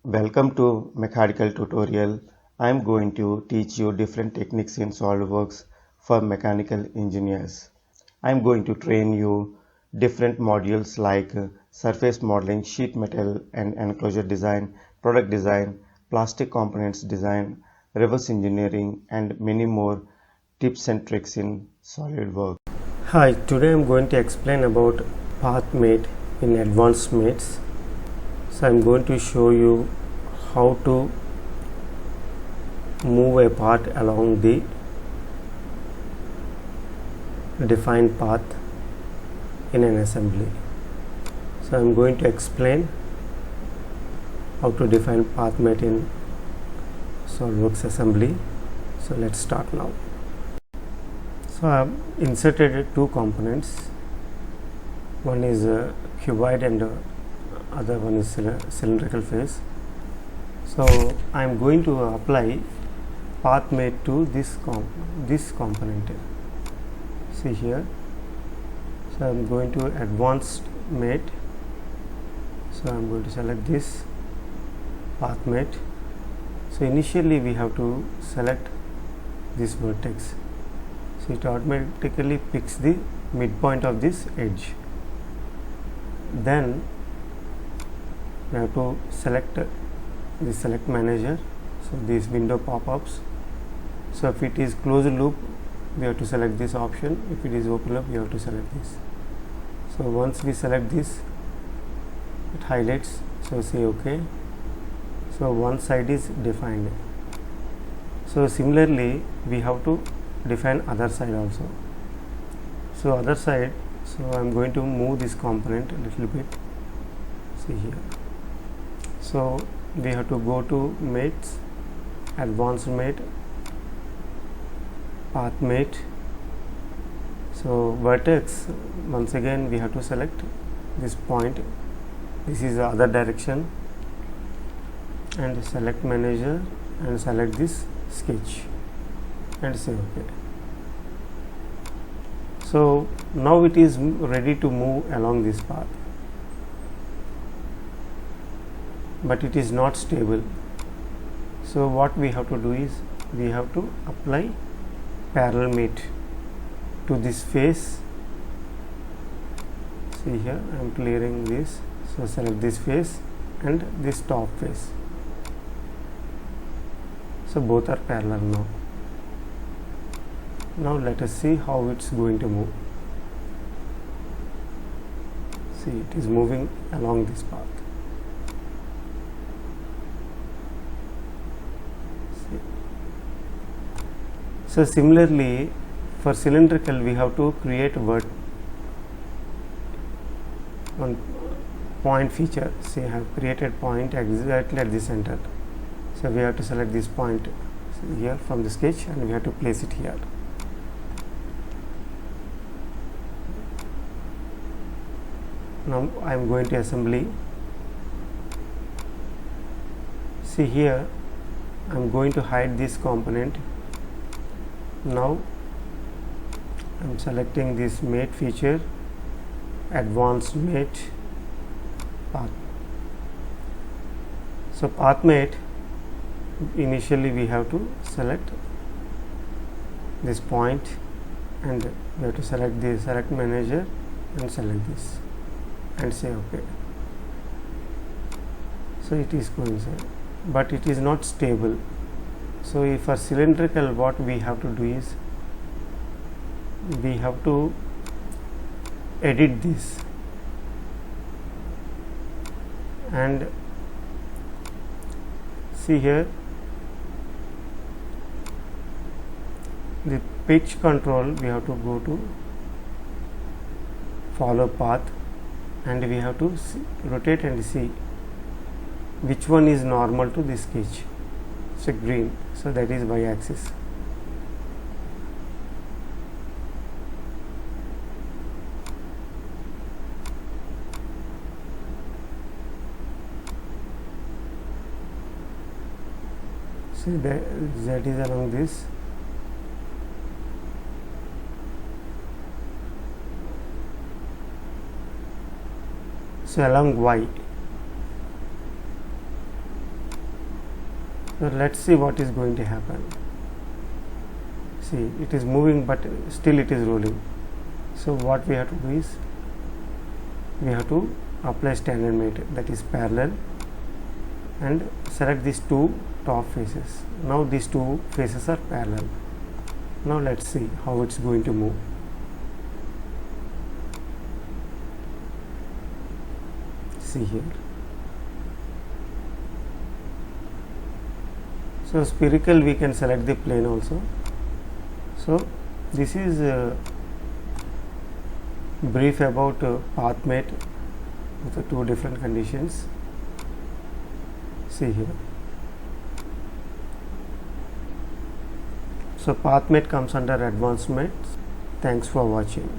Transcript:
Welcome to Mechanical Tutorial. I am going to teach you different techniques in SolidWorks for mechanical engineers. I am going to train you different modules like surface modeling, sheet metal and enclosure design, product design, plastic components design, reverse engineering and many more tips and tricks in SolidWorks. Hi, today I'm going to explain about path mate in advanced mates. So I'm going to show you how to move a part along the defined path in an assembly. So I'm going to explain how to define path mate in SolidWorks assembly. So let's start now. So I've inserted two components. One is a cuboid and other one is cylindrical face. So I am going to apply path mate to this component. See here. So I am going to advanced mate. So I am going to select this path mate. So initially we have to select this vertex. So it automatically picks the midpoint of this edge. Then we have to select the select manager. So this window pop-ups. So if it is closed loop, we have to select this option. If it is open loop, we have to select this. So once we select this, it highlights. So say OK. So one side is defined. So similarly, we have to define other side also. So other side, so I am going to move this component a little bit. See here. So we have to go to mates, advanced mate, path mate. So vertex, once again we have to select this point. This is the other direction, and select manager and select this sketch and say OK. So now it is ready to move along this path, but it is not stable. So what we have to do is we have to apply parallel mate to this face. See here, I am clearing this. So select this face and this top face. So both are parallel now. Now let us see how it's going to move. See, it is moving along this path. See. So similarly, for cylindrical we have to create one point feature. See, I have created point exactly at the center. So we have to select this point here from the sketch and we have to place it here. Now I am going to assembly. See here, I am going to hide this component. Now I am selecting this mate feature, advanced mate, path. So path mate, initially we have to select this point and we have to select the select manager and select this and say OK. So it is coincident, but it is not stable. So for cylindrical, what we have to do is we have to edit this and see here the pitch control. We have to go to follow path and we have to rotate and see which one is normal to this sketch. So green, so that is y axis. See, that Z is along this. So along y. So let's see what is going to happen. See, it is moving, but still it is rolling. So what we have to do is we have to apply standard mate, that is parallel, and select these two top faces. Now these two faces are parallel. Now let's see how it's going to move. See here. So spherical, we can select the plane also. So this is brief about path mate with the two different conditions. See here. So path mate comes under advanced mates. Thanks for watching.